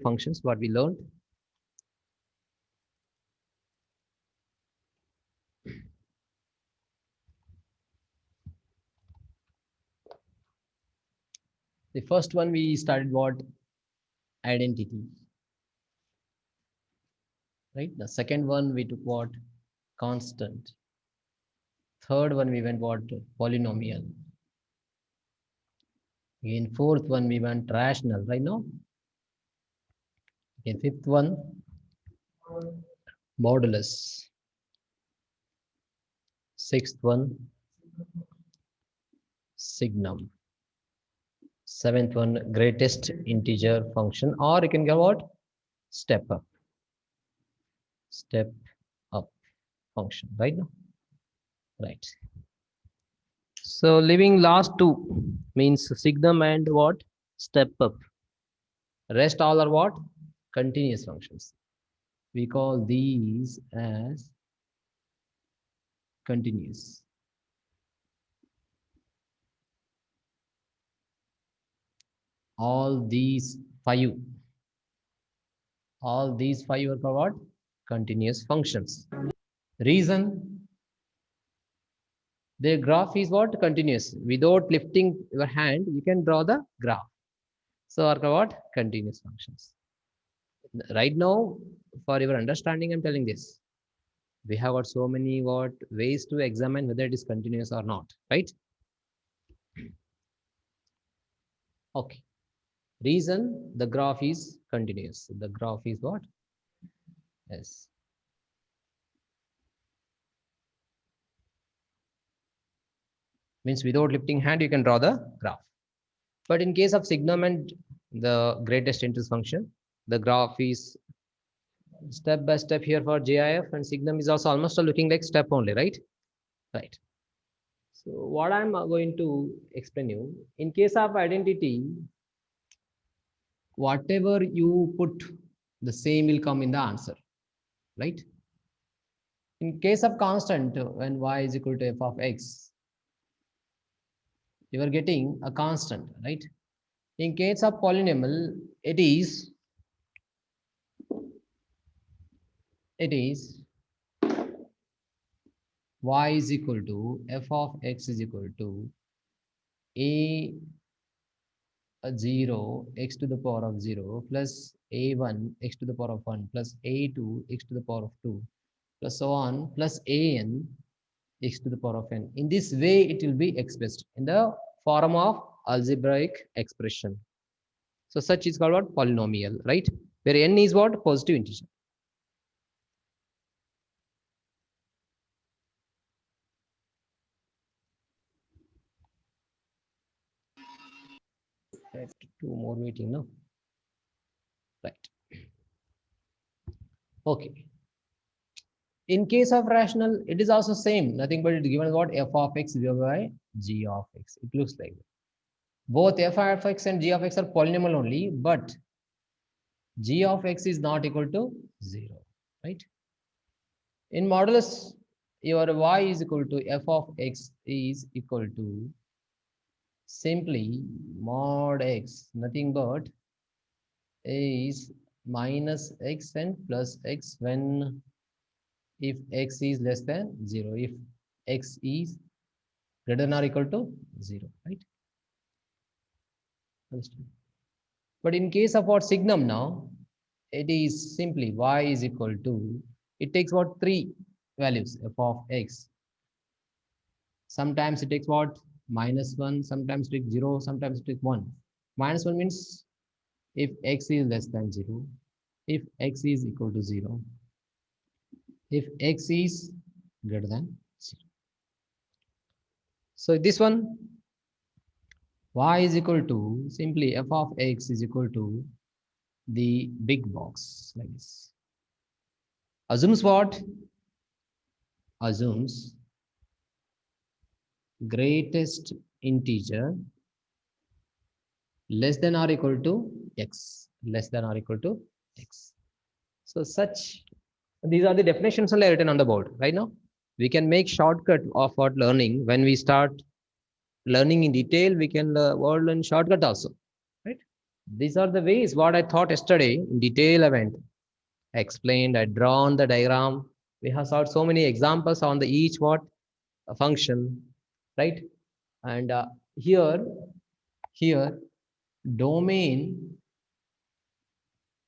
functions, what we learned. The first one we started what? Identity. Right? The second one we took what? Constant. Third one we went what? Polynomial. Again, fourth one we went rational, right now? Okay, fifth one, modulus. Sixth one, signum. Seventh one, greatest integer function, or you can get what? Step up. Step up function, right now? Right. So leaving last two means signum and what? Step up. Rest all are what? Continuous functions. We call these as continuous. All these five are called what? Continuous functions. Reason, the graph is what? Continuous. Without lifting your hand, you can draw the graph. So are called what? Continuous functions. Right now, for your understanding, I'm telling this. We have got so many what ways to examine whether it is continuous or not, right? Okay. Reason, the graph is continuous. The graph is what? Yes. Means without lifting hand, you can draw the graph. But in case of signum and the greatest interest function, the graph is step by step here for GIF, and signum is also almost looking like step only, right? Right. So what I'm going to explain you, in case of identity, whatever you put, the same will come in the answer, right? In case of constant, when y is equal to f of x, you are getting a constant, right? In case of polynomial, it is y is equal to f of x is equal to a 0 x to the power of 0 plus a1 x to the power of 1 plus a2 x to the power of 2 plus so on plus an x to the power of n. In this way, it will be expressed in the form of algebraic expression. So such is called what? Polynomial, right? Where n is what? Positive integer. I have two more meeting now. Right. Okay. In case of rational, it is also same. Nothing but it given what? F of x divided by g of x. It looks like that. Both f of x and g of x are polynomial only, but g of x is not equal to 0, right? In modulus, your y is equal to f of x is equal to simply mod x, nothing but is minus x and plus x when if x is less than 0, if x is greater than or equal to 0, right? Understand? But in case of what signum now, it is simply y is equal to, it takes what? 3 values, f of x. Sometimes it takes what? -1, sometimes it takes 0, sometimes it takes 1. -1 means if x is less than 0, if x is equal to 0, if x is greater than 0. So this one, y is equal to simply f of x is equal to the big box like this. Assumes what? Assumes greatest integer less than or equal to x, less than or equal to x. So such, these are the definitions only written on the board right now. We can make shortcut of what learning. When we start learning in detail, we can learn shortcut also, right? These are the ways what I thought yesterday in detail event. I explained, I drawn the diagram. We have solved so many examples on the each what a function, right? And here domain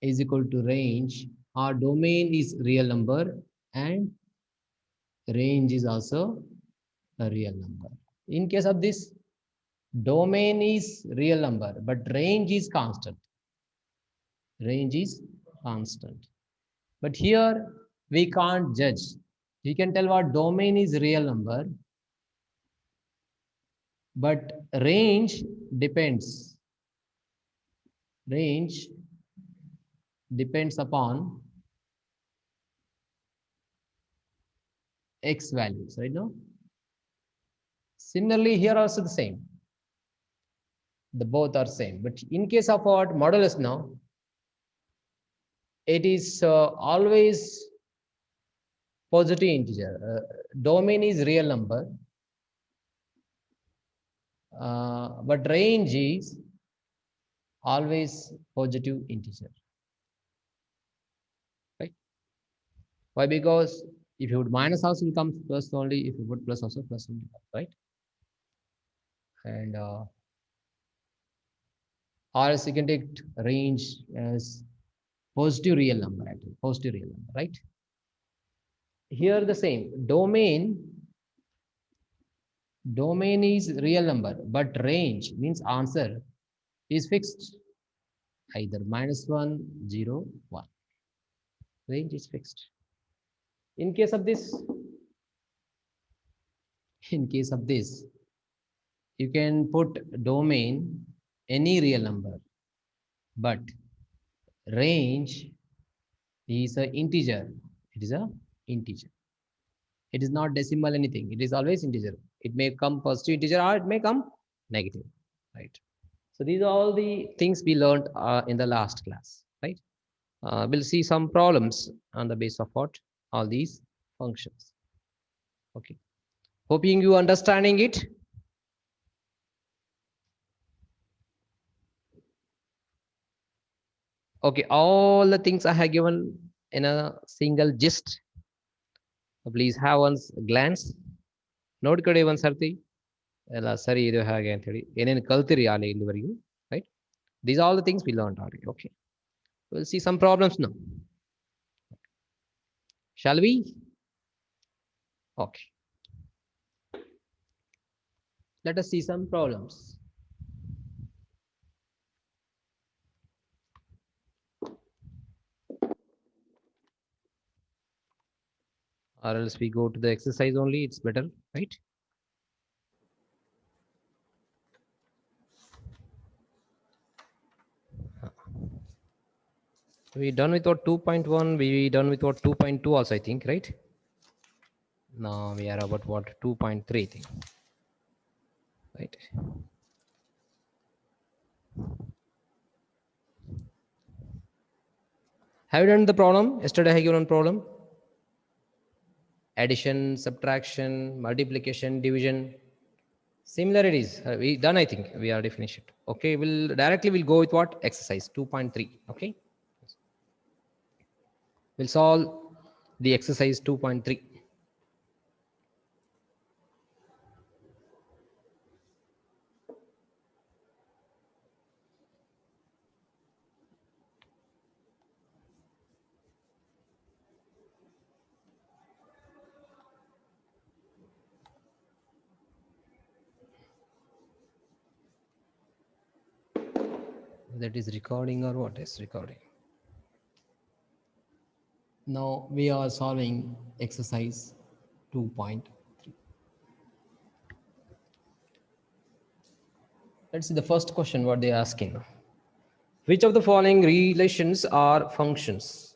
is equal to range. Our domain is real number and range is also a real number. In case of this, domain is real number, but range is constant. Range is constant. But here we can't judge. We can tell what domain is real number, but range depends. Range depends upon x values, right now? Similarly, here also the same. The both are same. But in case of what modulus now, it is always positive integer. Domain is real number, but range is always positive integer. Right? Why? Because if you put minus also will come plus only. If you put plus also plus only, right? And or else you can take range as positive real number, actually positive real number, right? Here the same domain is real number, but range means answer is fixed, either -1, 0, 1. Range is fixed. In case of this, you can put domain any real number, but range is an integer. It is a integer. It is not decimal anything. It is always integer. It may come positive integer or it may come negative, right? So these are all the things we learned in the last class, right? We'll see some problems on the base of what all these functions. Okay, hoping you understanding it. Okay, all the things I have given in a single gist. Please have one glance. Note kade one sarti. Ella sari idu hage anteli. Enen kaltiri ale illivarigu, right? These are all the things we learned already. Okay, we'll see some problems now. Shall we? Okay. Let us see some problems. Or else we go to the exercise only, it's better, right? We done with what 2.1, we done with what 2.2 also, I think, right? Now we are about what 2.3 thing, right? Have you done the problem? Yesterday I given problem. Addition, subtraction, multiplication, division. Similarities. We done, I think. We already finished it. Okay, we'll go with what? Exercise 2.3. Okay. We'll solve the exercise 2.3. That is recording or what is recording? Now we are solving exercise 2.3. Let's see the first question what they are asking. Which of the following relations are functions?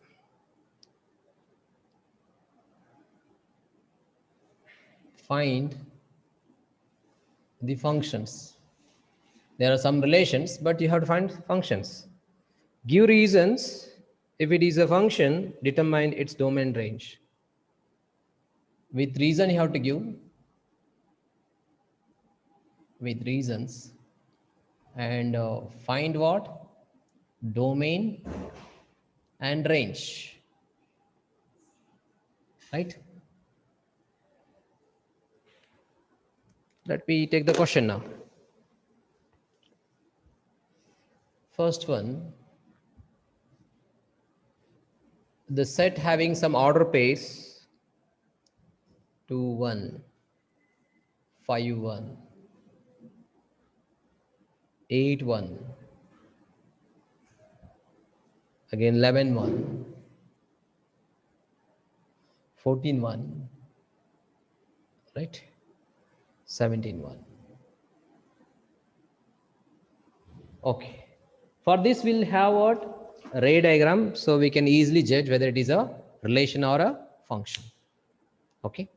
Find the functions. There are some relations, but you have to find functions. Give reasons. If it is a function, determine its domain range. With reason you have to give. With reasons. And find what? domain and range, right? Let me take the question now. First one, the set having some order pairs 2 1 5 1 8 1, again 11 1, 14 1, right? 17 1. Okay. For this, we'll have what? Ray diagram, so we can easily judge whether it is a relation or a function. Okay.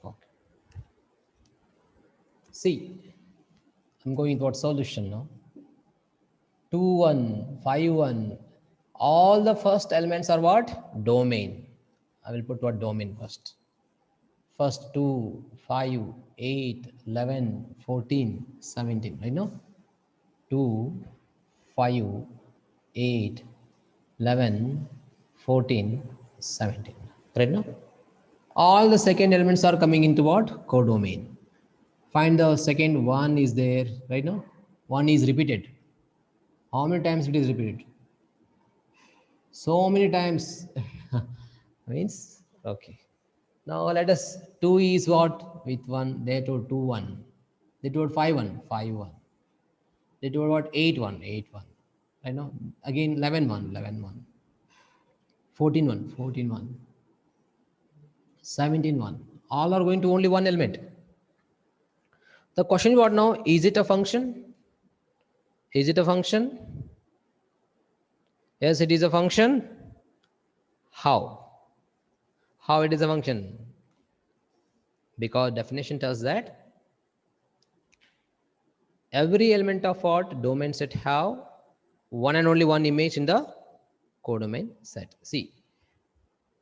Okay. See, I'm going towards solution now. 2 1 5 1. All the first elements are what? Domain. I will put what domain first. First 2 5 8 11 14 17. Right now, 2 5 8 11 14 17. Right now, all the second elements are coming into what? Codomain. Find the second one is there. Right now, one is repeated. How many times it is repeated? So many times. Means okay. Now let us 2 is what? With 1, they told 2 1. They told 5 1 5 1. They told what? 8 1 8 1. I know. Again 11 1 11 1. 14 1 14 1. 17 1. All are going to only one element. The question is what now? Is it a function? Is it a function? Yes, it is a function. How? How it is a function? Because definition tells that every element of what domain set have one and only one image in the codomain set. See,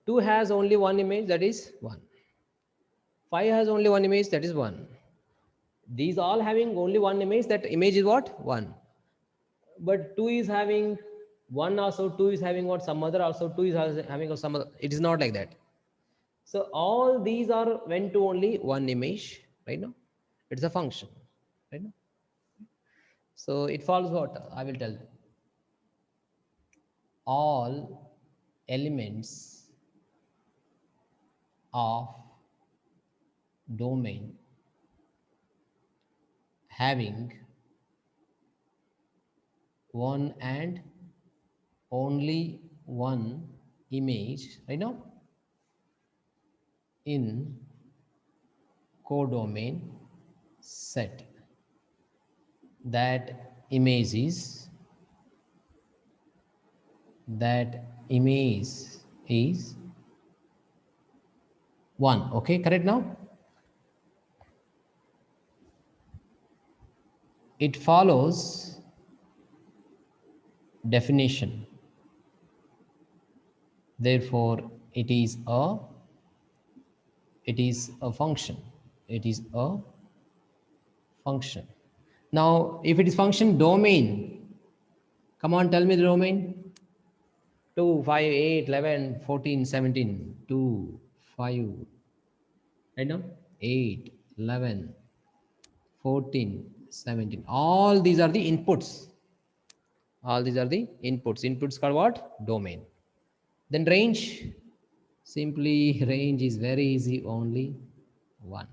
2 has only one image, that is 1. 5 has only one image, that is 1. These all having only one image, that image is what? 1. But 2 is having 1 also, 2 is having what? Some other also, 2 is having some other. It is not like that. So all these are went to only one image, right now. It's a function, right now. So it follows what? I will tell you. All elements of domain having one and only one image, right now, in codomain set. That image is one. Okay, correct now? It follows definition. Therefore, it is a function. It is a function. Now, if it is function domain, come on, tell me the domain. 2, 5, 8, 11, 14, 17. 2, 5, right now? 8, 11, 14, 17. All these are the inputs. All these are the inputs. Inputs called what? Domain. Then range. Simply range is very easy, only 1.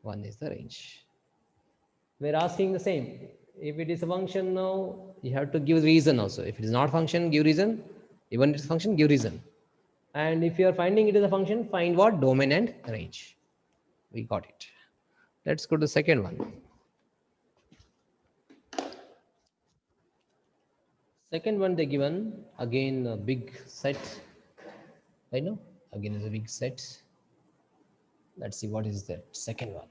1 is the range. We're asking the same. If it is a function now, you have to give reason also. If it is not function, give reason. Even if it's function, give reason. And if you are finding it is a function, find what? Domain and range. We got it. Let's go to the second one. Second one they given again a big set. I know again is a big set. Let's see what is that second one.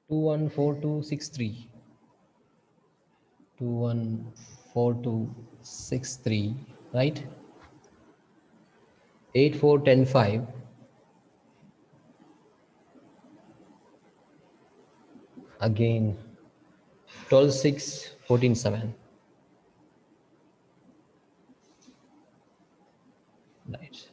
214263. 214263, right? 8410 5. Again 12 6 14 7. Right.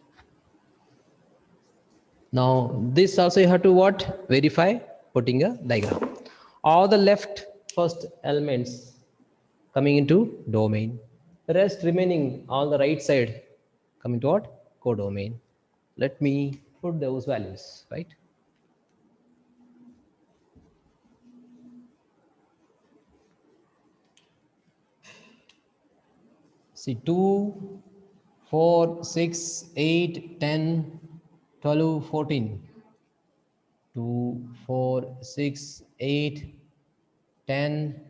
Now this also you have to what? Verify putting a diagram. All the left first elements coming into domain. The rest remaining on the right side coming to what? Codomain. Let me put those values, right? See 2, 4, 6, 8, 10, 12, 14. 2, 4, 6, 8, 10,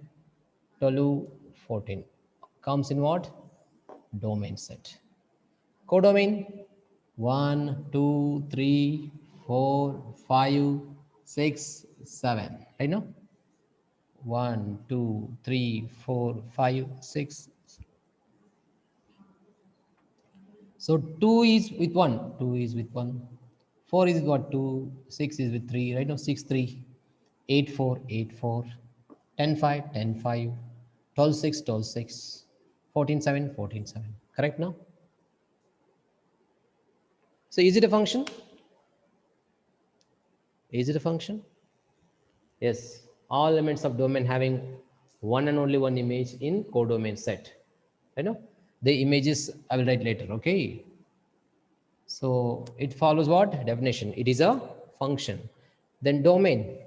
12, 14. Comes in what? Domain set. Codomain 1, 2, 3, 4, 5, 6, 7. Right now? 1, 2, 3, 4, 5, 6. So 2 is with 1. 2 is with 1. 4 is with what? 2. 6 is with 3. Right now? 6, 3. 8, 4, 8, 4. 10, 5, 10, 5. 12, 6, 12, 6. 14, 7, 14, 7. Correct now? So is it a function? Is it a function? Yes. All elements of domain having one and only one image in codomain set. You know, the images I will write later. Okay. So it follows what? Definition. It is a function. Then domain.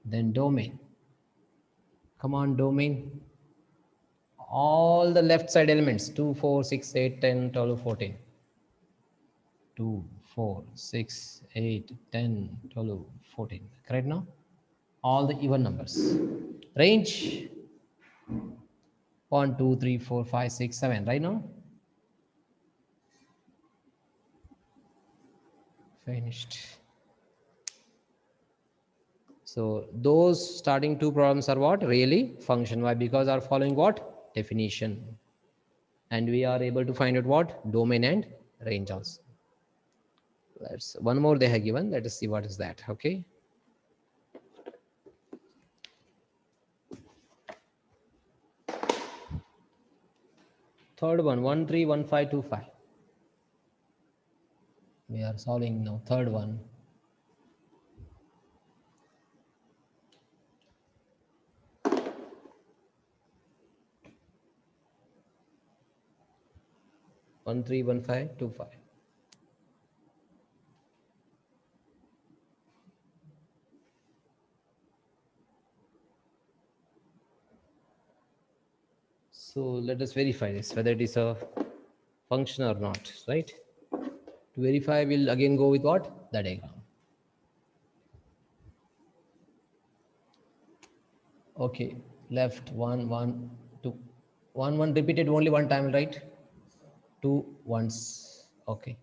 Then domain. Come on, domain. All the left side elements 2, 4, 6, 8, 10, 12, 14. 2, 4, 6, 8, 10, 12, 14. Correct now? All the even numbers. Range 1, 2, 3, 4, 5, 6, 7. Right now? Finished. So those starting two problems are what? Really function. Why? Because are following what? Definition. And we are able to find out what? Domain and range also. Let's one more they have given. Let us see what is that. Okay. Third one, 131525. We are solving now. Third one. One three one five two five. So let us verify this whether it is a function or not, right? To verify, we'll again go with what? The diagram. Okay, left 1 1 2 1 1 repeated only one time, right? 2 once. Okay.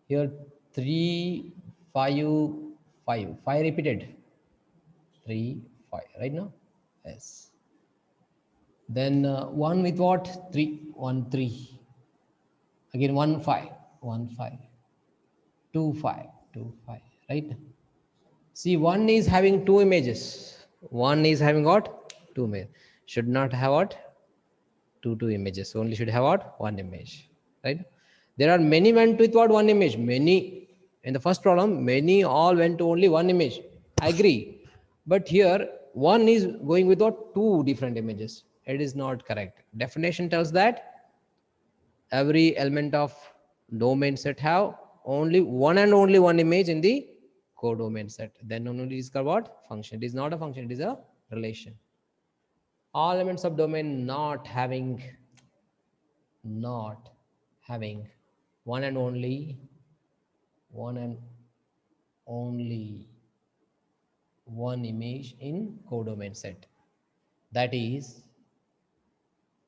Here 3 5 5 5 repeated. 3 5 right now. Yes. Then 1 with what? 3 1 3. Again 1 5 1 5 2 5 2 5. Right. See, one is having two images. One is having what? Two images. Should not have what? Two images. Only should have what? One image. Right? There are many went with what? One image. Many in the first problem, many all went to only one image. I agree. But here, one is going with what? Two different images. It is not correct. Definition tells that every element of domain set have only one and only one image in the codomain set. Then only is called what? Function. It is not a function, it is a relation. All elements of domain not having one and only one image in codomain set. That is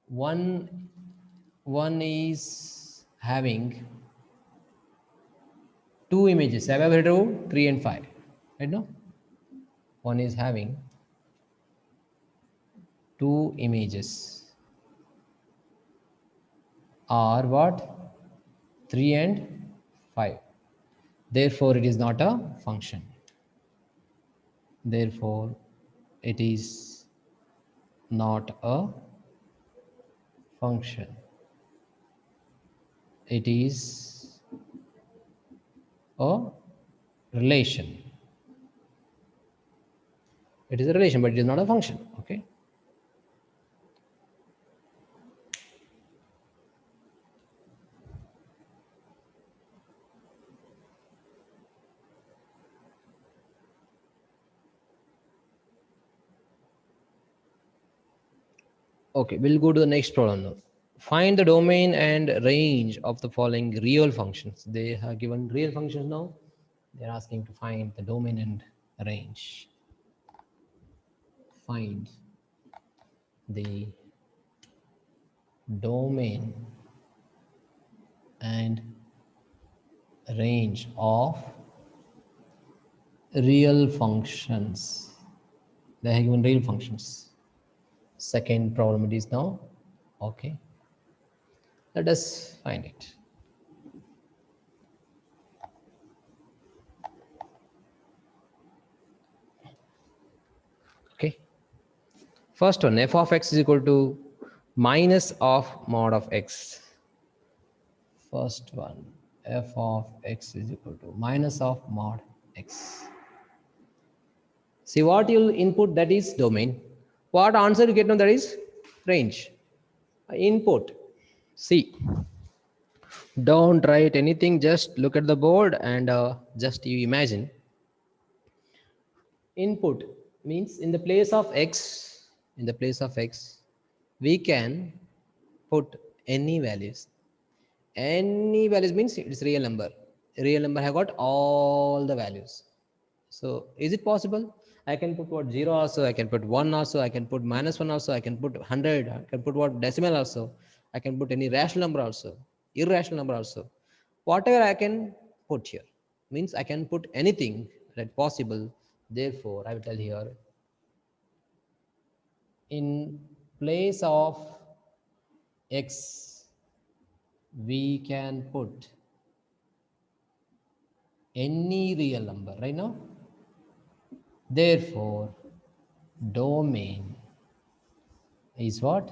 one is having two images. Have I ever heard 3 and 5? Right now? One is having two images are what? 3 and 5. Therefore, it is not a function. Therefore, it is not a function. It is a relation. It is a relation, but it is not a function. Okay. Okay, we'll go to the next problem now. Find the domain and range of the following real functions. They have given real functions now. They're asking to find the domain and range. Find the domain and range of real functions. They have given real functions. Second problem it is now. Okay. Let us find it. Okay. First one, f of x is equal to minus of mod of x. First one, f of x is equal to minus of mod x. See what you'll input, that is domain. What answer you get now, that is range. Input. See. Don't write anything, just look at the board and just you imagine. Input means in the place of x, we can put any values. Any values means it's real number. Real number have got all the values. So is it possible? I can put what 0 also, I can put 1 also, I can put -1 also, I can put 100, I can put what decimal also, I can put any rational number also, irrational number also. Whatever I can put here means I can put anything that possible. Therefore, I will tell here in place of x we can put any real number right now. Therefore, domain is what?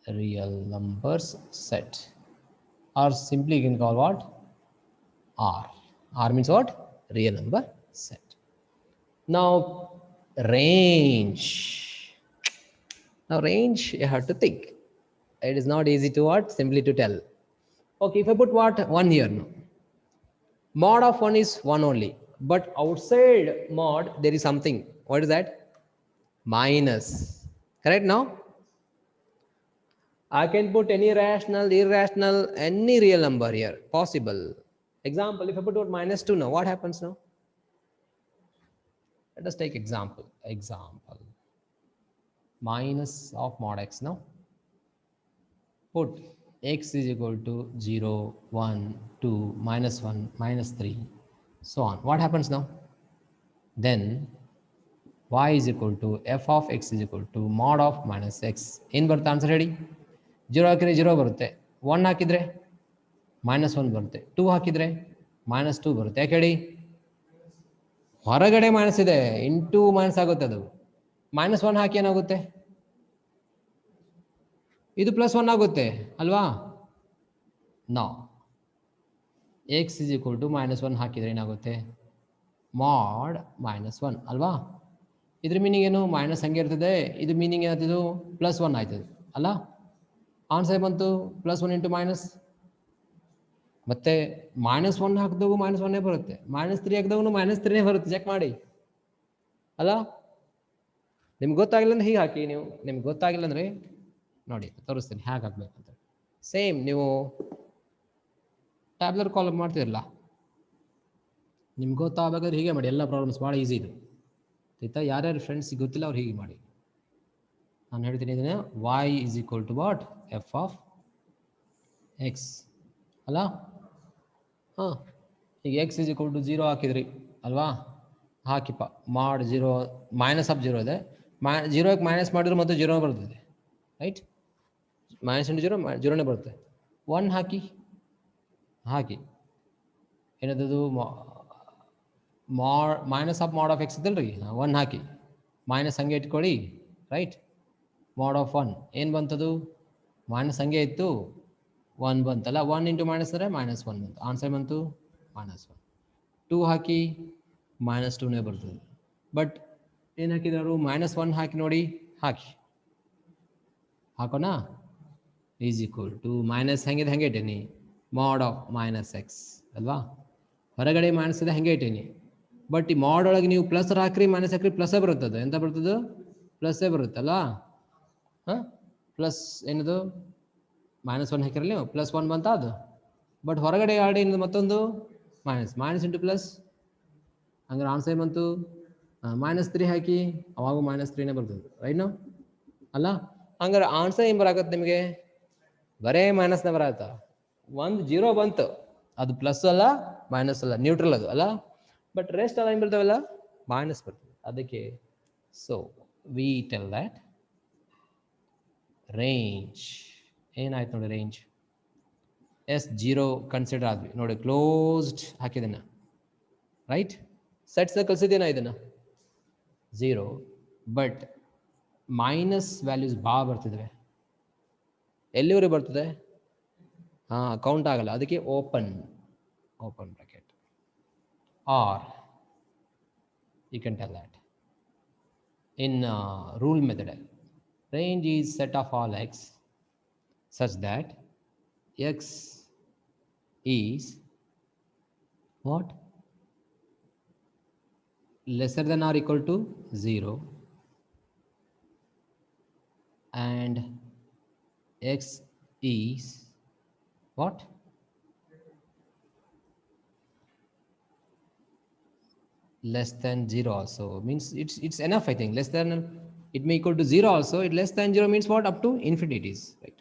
Real numbers set, or simply you can call what? R. R means what? Real number set. Now range. Now range you have to think. It is not easy to what? Simply to tell. Okay, if I put what? 1 here now. Mod of 1 is 1 only. But outside mod there is something. What is that? Minus. Correct now? I can put any rational, irrational, any real number here. Possible. Example, if I put what -2 now, what happens now? Let us take example. Minus of mod x now. Put x is equal to 0, 1, 2, -1, -3, so on. What happens now? Then y is equal to f of x is equal to mod of minus x. In birth answer ready? 0 ಹಾಕಿದ್ರೆ 0 ಬರುತ್ತೆ, 1 ಹಾಕಿದ್ರೆ -1 ಬರುತ್ತೆ, 2 ಹಾಕಿದ್ರೆ -2 ಬರುತ್ತೆ. ಯಾಕೆ ಹೇಳಿ? ಹೊರಗಡೆ minus ಇದೆ, ಇಂಟು ಮೈನಸ್ ಆಗುತ್ತೆ. ಅದು -1 ಹಾಕಿ ಏನಾಗುತ್ತೆ? ಇದು +1 ಆಗುತ್ತೆ ಅಲ್ವಾ? No, x is equal to -1 ಹಾಕಿದ್ರೆ ಏನಾಗುತ್ತೆ? mod -1 ಅಲ್ವಾ? ಇದ್ರ ಮೀನಿಂಗ್ ಏನು? ಮೈನಸ್ ಹಂಗೆ ಇರ್ತದೆ. ಇದು ಮೀನಿಂಗ್ ಏನಾಗ್ತದೆ? +1 ಆಯ್ತದೆ ಅಲ್ಲ? ಆನ್ಸರ್ ಬಂತು +1 ಇಂಟು ಮೈನಸ್. ಮತ್ತೆ -1 ಹಾಕಿದಾಗ -1 ಬರುತ್ತೆ, -3 ಹಾಕಿದಾಗ -3 ಬರುತ್ತೆ. ಚೆಕ್ ಮಾಡಿ ಅಲ್ಲ? ನಿಮ್ಗೆ ಗೊತ್ತಾಗಿಲ್ಲ ಅಂದ್ರೆ ಹೀಗೆ ಹಾಕಿ. ನೀವು ನಿಮ್ಗೆ ಗೊತ್ತಾಗಿಲ್ಲ ಅಂದ್ರೆ ನೋಡಿ ತೋರಿಸ್ತೀನಿ ಹೇಗೆ ಹಾಕ್ಬೇಕಂತ. ಸೇಮ್ ನೀವು ಟ್ಯಾಬ್ಲರ್ ಕಾಲಮ್ ಮಾಡ್ತಿರಲ್ಲ, ನಿಮ್ಗೆ ಗೊತ್ತಾಗಬೇಕಾದ್ರೆ ಹೀಗೆ ಮಾಡಿ. ಎಲ್ಲ ಪ್ರಾಬ್ಲಮ್ಸ್ ಭಾಳ ಈಸಿ ಇದು ಆಯ್ತಾ? ಯಾರ್ಯಾರು ಫ್ರೆಂಡ್ಸಿಗೆ ಗೊತ್ತಿಲ್ಲ ಅವ್ರು ಹೀಗೆ ಮಾಡಿ. ನಾನು ಹೇಳ್ತೀನಿ ಇದನ್ನ y is equal to what? f of x ಅಲ್ಲ? ಹಾಂ, ಈಗ x is equal to 0 ಹಾಕಿದ್ರಿ ಅಲ್ವಾ? ಹಾಕಿಪ್ಪ. mod 0 -0 ಇದೆ, 0 ಮೈನಸ್ ಮಾಡಿದ್ರು ಮತ್ತೆ 0 ಬರ್ತದೆ, ರೈಟ್? ಮೈನಸ್ ಇಂಟು 0 0ನೇ ಬರುತ್ತೆ. 1 ಹಾಕಿ ಏನದು minus of mod of x ಇದ್ದಲ್ರಿ, 1 ಹಾಕಿ ಮೈನಸ್ ಹಂಗೆ ಇಟ್ಕೊಳ್ಳಿ, ರೈಟ್? ಮಾಡ್ ಆಫ್ 1 ಏನು ಬಂತದು? ಮೈನಸ್ ಹಂಗೆ ಇತ್ತು, 1 ಬಂತಲ್ಲ. 1 ಇಂಟು ಮೈನಸ್ ಅಂದರೆ -1 ಬಂತು, ಆನ್ಸರ್ ಬಂತು -1. 2 ಹಾಕಿ -2ನೇ ಬರ್ತದೆ. ಬಟ್ ಏನು ಹಾಕಿದ್ರು? -1 ಹಾಕಿ ನೋಡಿ, ಹಾಕೋಣ. ಈಸ್ ಈಕ್ವಲ್ ಟು ಮೈನಸ್ ಹೆಂಗಿದೆ ಹಂಗೆ ಇಟ್ಟೀನಿ, ಮಾಡ್ ಆಫ್ -x ಅಲ್ವಾ? ಹೊರಗಡೆ ಮೈನಸ್ ಇದೆ ಹಂಗೆ ಇಟ್ಟೀನಿ. ಬಟ್ ಈ ಮಾಡ್ ಒಳಗೆ ನೀವು ಪ್ಲಸ್ ಹಾಕ್ರಿ ಮೈನಸ್ ಹಾಕ್ರಿ ಪ್ಲಸ್ಸೇ ಬರುತ್ತದೆ. ಎಂತ ಬರ್ತದೆ? ಪ್ಲಸ್ಸೇ ಬರುತ್ತಲ್ವಾ? ಹಾಂ, ಪ್ಲಸ್ ಏನದು -1 ಹಾಕಿರಲಿ +1 ಬಂತ ಅದು. ಬಟ್ ಹೊರಗಡೆ ಆಡಿ ಮತ್ತೊಂದು ಮೈನಸ್ ಇಂಟು ಪ್ಲಸ್, ಹಂಗಾರೆ ಆನ್ಸರ್ ಬಂತು -3 ಹಾಕಿ, ಅವಾಗ -3ನೇ ಬರ್ತದೆ, ರೈಟ್ ನೋ ಅಲ್ಲ? ಹಂಗಾರೆ ಆನ್ಸರ್ ಏನು ಬರಾಕತ್ತೆ ನಿಮಗೆ? ಬರೇ ಮೈನಸ್ನ ಬರತ್ತ. 1 0 ಬಂತು, ಅದು ಪ್ಲಸ್ ಅಲ್ಲ ಮೈನಸ್ ಅಲ್ಲ, ನ್ಯೂಟ್ರಲ್ ಅದು ಅಲ್ಲ. ಬಟ್ ರೆಸ್ಟ್ ಎಲ್ಲ ಏನು ಬರ್ತಾವಲ್ಲ ಮೈನಸ್ ಬರ್ತದೆ. ಅದಕ್ಕೆ so we tell that range ಏನಾಯ್ತು ನೋಡಿ, ರೇಂಜ್ S0 ಕನ್ಸಿಡರ್ ಆದ್ವಿ ನೋಡಿ, ಕ್ಲೋಸ್ಡ್ ಹಾಕಿದನ್ನ, ರೈಟ್? ಸೆಟ್ಸ್ ಕಲ್ಸಿದ್ದೇನ ಇದನ್ನ 0, ಬಟ್ ಮೈನಸ್ ವ್ಯಾಲ್ಯೂಸ್ ಬರ್ತಿದ್ದಾವೆ. ಎಲ್ಲಿವರೆಗೆ ಬರ್ತದೆ? ಕೌಂಟ್ ಆಗಲ್ಲ, ಅದಕ್ಕೆ open bracket. Or you can tell that in rule method, range is set of all x such that x is what? Lesser than or equal to 0 and x is what? Less than 0 also means it's enough. I think less than, it may equal to 0 also. It less than 0 means what? Up to infinity is, right?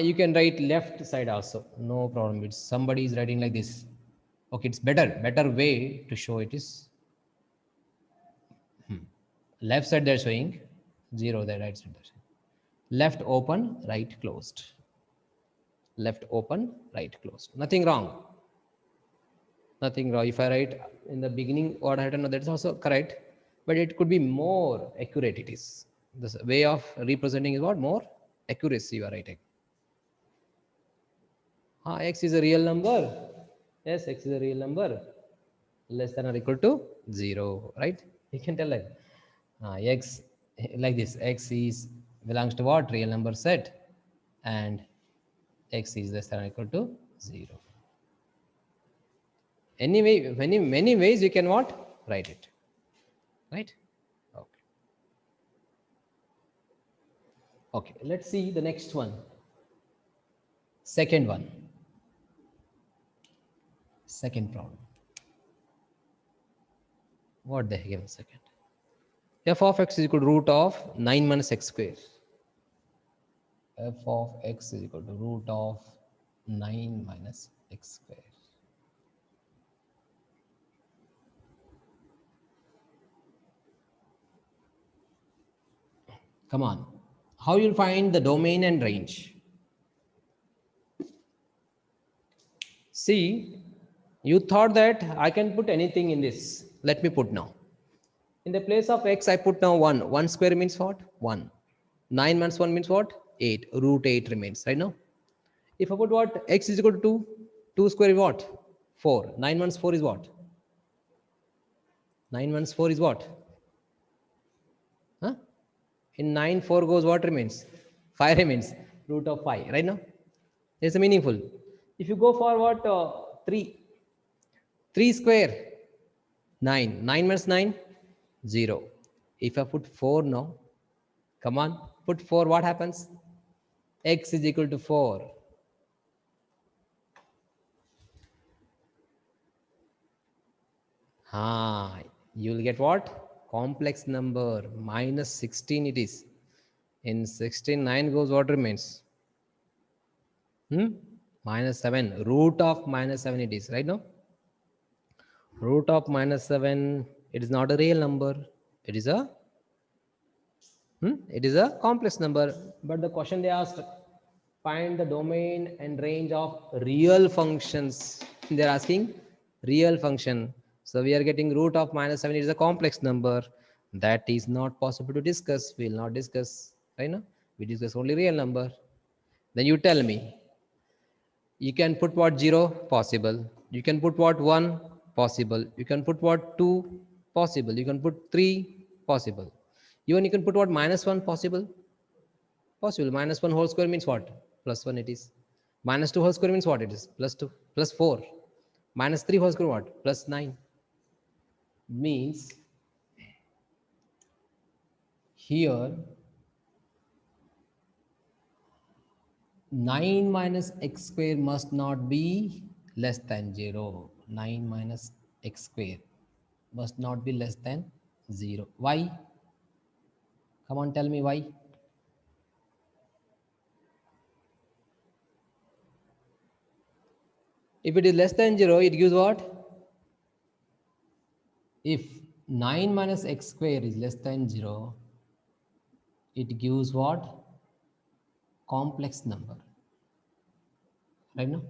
You can write left side also, no problem. It's somebody is writing like this. Okay, it's better way to show it is left side they're showing 0, the right side they're showing left open, right closed. Left open, right closed. Nothing wrong. If I write in the beginning what I don't know, that's also correct, but it could be more accurate. It is this way of representing is what? More accuracy you are writing. X is a real number. Yes, x is a real number less than or equal to 0, right? You can tell like x like this, x is belongs to what? Real number set, and x is less than or equal to 0. Anyway, many ways you can what? Write it, right? Okay, let's see the next one. Second problem. What the heck? Second, f of x is equal to root of 9 minus x square. F of x is equal to root of 9 minus x square. Come on, how you'll find the domain and range? See, you thought that I can put anything in this. Let me put now. In the place of x, I put now 1. 1 square means what? 1. 9 minus 1 means what? 8. Root 8 remains, right now. If I put what? X is equal to 2. 2 square is what? 4. 9 minus 4 is what? 9 minus 4 is what? In 9, 4 goes, what remains? 5 remains. Root of 5, right now. It's a meaningful. If you go for what? 3 square, 9. 9 minus 9, 0. If I put 4 now, come on, put 4, what happens? X is equal to 4. You'll get what? Complex number, minus 16 it is. In 16, 9 goes, what remains? Minus 7. Root of minus 7 it is, right now? Root of minus 7, it is not a real number. It is a it is a complex number. But the question they asked, find the domain and range of real functions. They're asking real function. So we are getting root of minus 7 is a complex number. That is not possible to discuss. We will not discuss, right now. We discuss only real number. Then you tell me, you can put what 0 possible, you can put what 1 possible, you can put what 2 possible, you can put 3 possible, even you can put what minus 1 possible. Minus 1 whole square means what? Plus 1 it is. Minus 2 whole square means what? It is plus 2 plus 4. Minus 3 whole square what? Plus 9. Means here 9 minus x square must not be less than 0. 9 minus x square must not be less than 0. Why? Come on, tell me why. If it is less than 0, it gives what? If 9 minus x square is less than 0, it gives what? Complex number. Right now?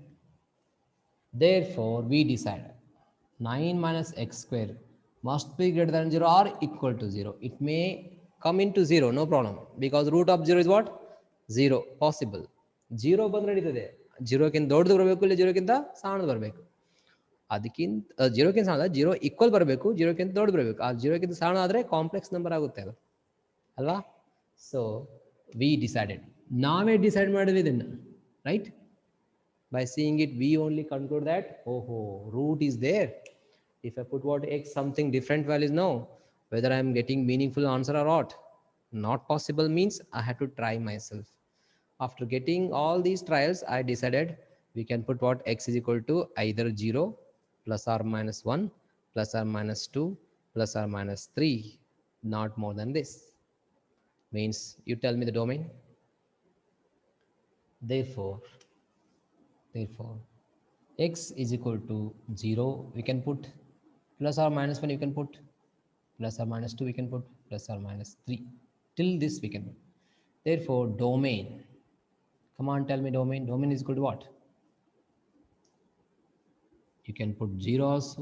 Therefore, we decide 9 minus x square must be greater than 0 or equal to 0. It may come into 0, no problem. Because root of 0 is what? 0, possible. 0 ಬಂದು ನಡೀತದೆ. 0 ಕ್ಕಿಂತ ದೊಡ್ಡದು ಬರಬೇಕು, ಇಲ್ಲ 0 ಕ್ಕಿಂತ ಸಣ್ಣದು ಬರಬೇಕು. ಅದಕ್ಕಿಂತ 0 ಕ್ಕಿಂತ ಸಣ್ಣ 0 ಈಕ್ವಲ್ ಬರಬೇಕು, 0 ಕ್ಕಿಂತ ದೊಡ್ಡದು ಬರಬೇಕು. ಆ 0 ಕ್ಕಿಂತ ಸಣ್ಣ ಆದರೆ ಕಾಂಪ್ಲೆಕ್ಸ್ ನಂಬರ್ ಆಗುತ್ತೆ ಅದು ಅಲ್ವಾ. ಸೊ ವಿ ಡಿಸೈಡೆಡ್, ನಾವೇ ಡಿಸೈಡ್ ಮಾಡಿದ್ವಿ ಇದನ್ನು, right. By seeing it, we only conclude that, oh, root is there. If I put what x, something different values, no, whether I am getting meaningful answer or not. Not possible means I had to try myself. After getting all these trials, I decided we can put what x is equal to either 0 plus or minus 1 plus or minus 2 plus or minus 3, not more than this. Means you tell me the domain. Therefore x is equal to 0, we can put plus or minus 1, you can put plus or minus 2, we can put plus or minus 3, till this we can put. Therefore domain, come on, tell me domain. Domain is equal to what? You can put 0 also,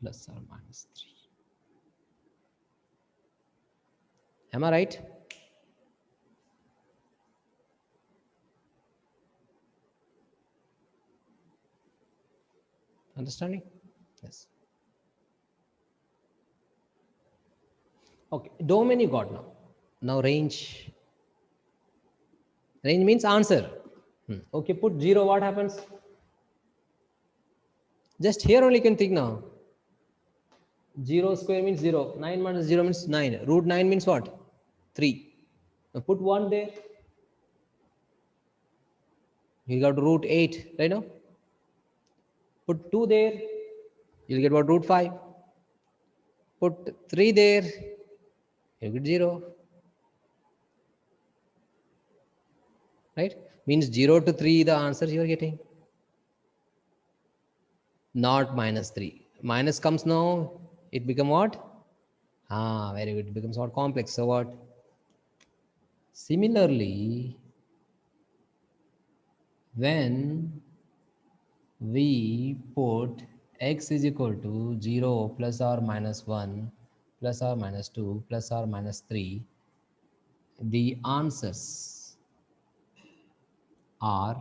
plus or minus 3. Am I right? Understanding? Yes. Okay, domain you got now. Now range. Range means answer. Okay, put 0, what happens? Just here only you can think now. 0 square means 0. 9 minus 0 means 9. Root 9 means what? 3. Now put 1 there. You got root 8, right now? Put 2 there. You'll get what? Root 5. Put 3 there. You'll get 0. Right? Means 0 to 3, the answer you are getting. Not minus 3. Minus comes now. It become what? Very good. It becomes what? Complex. So what? Similarly, when we put x is equal to 0 plus or minus 1 plus or minus 2 plus or minus 3, the answers are,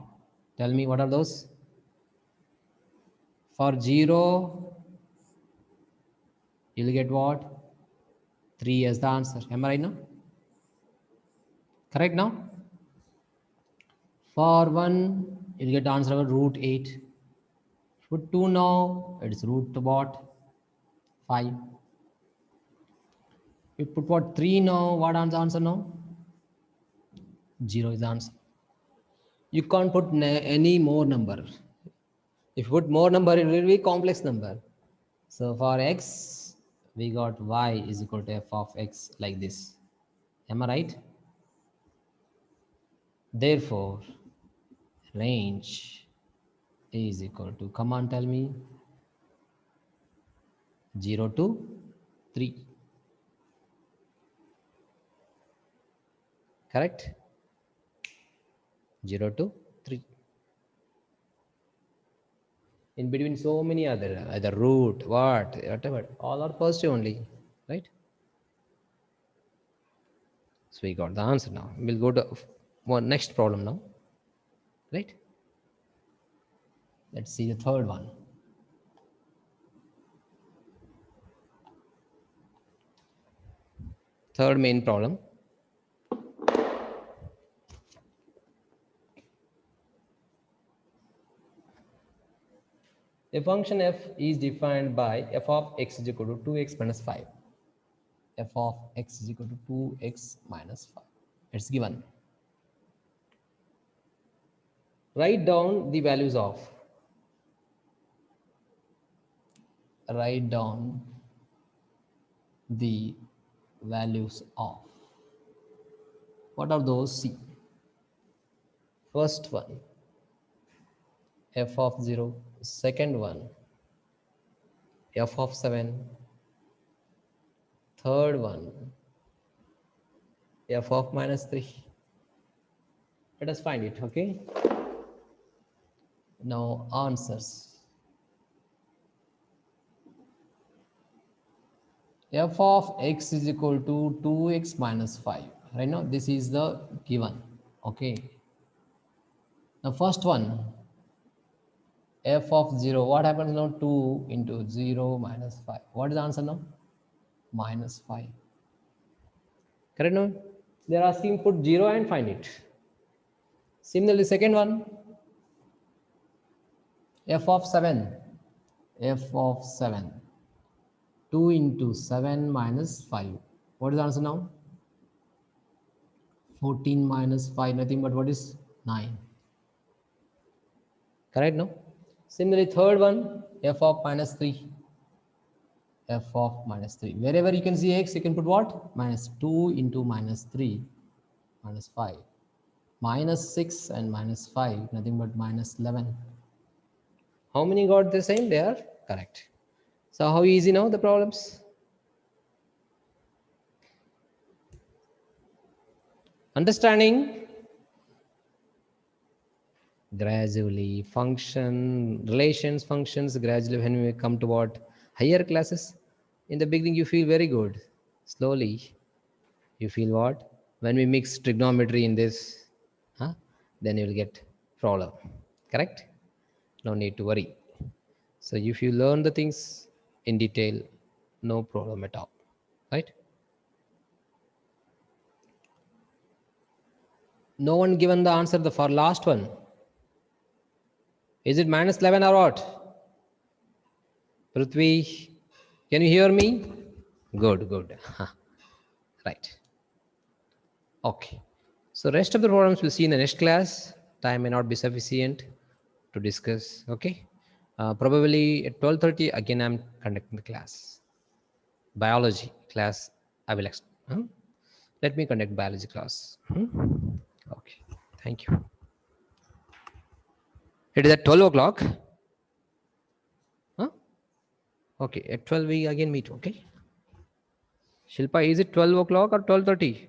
tell me what are those? For 0, you'll get what? 3 as the answer. Am I right now? Correct now? For 1, you'll get the answer of root 8. Put 2 now, it is root what? 5. You put what? 3 now, what is the answer now? 0 is the answer. You can't put any more number. If you put more number, it will be complex number. So for x, we got y is equal to f of x like this. Am I right? Therefore, range is equal to, come on, tell me, 0 to 3. Correct? 0 to 3. In between so many other, either root, what, whatever, all are positive only, right? So we got the answer now. We'll go to one next problem now, right? Let's see the third one. Third main problem. A function f is defined by f of x is equal to 2x minus 5. F of x is equal to 2x minus 5. It's given. Write down the values of. Write down the values of. What are those? See. First one, f of 0. Second one, f of 7. Third one, f of minus 3. Let us find it, okay? Now answers. F of x is equal to 2x minus 5. Right now, this is the given, okay? The first one, f of 0, what happens now? 2 into 0 minus 5. What is the answer now? Minus 5. Correct now? They are asking put 0 and find it. Similarly, second one, f of 7. F of 7. 2 into 7 minus 5. What is the answer now? 14 minus 5, nothing but what is 9. Correct, no? Similarly, third one, f of minus 3. F of minus 3. Wherever you can see x, you can put what? Minus 2 into minus 3, minus 5. Minus 6 and minus 5, nothing but minus 11. How many got the same? They are correct. So how easy now the problems? Understanding? Gradually, relations, functions, gradually when we come to what? Higher classes. In the beginning, you feel very good. Slowly, you feel what? When we mix trigonometry in this, then you will get problem. Correct? No need to worry. So if you learn the things in detail, no problem at all. Right? No one given the answer for last one. Is it minus 11 or what? Prithvi, can you hear me? Good, good. Right. Okay. So rest of the problems we'll see in the next class. Time may not be sufficient to discuss. Okay. Probably at 12:30 again I'm conducting the class. Biology class. I will let me conduct biology class. Okay. Thank you. It is at 12 o'clock. Huh? Okay. At 12 we again meet. Okay. Shilpa, is it 12 o'clock or 12:30?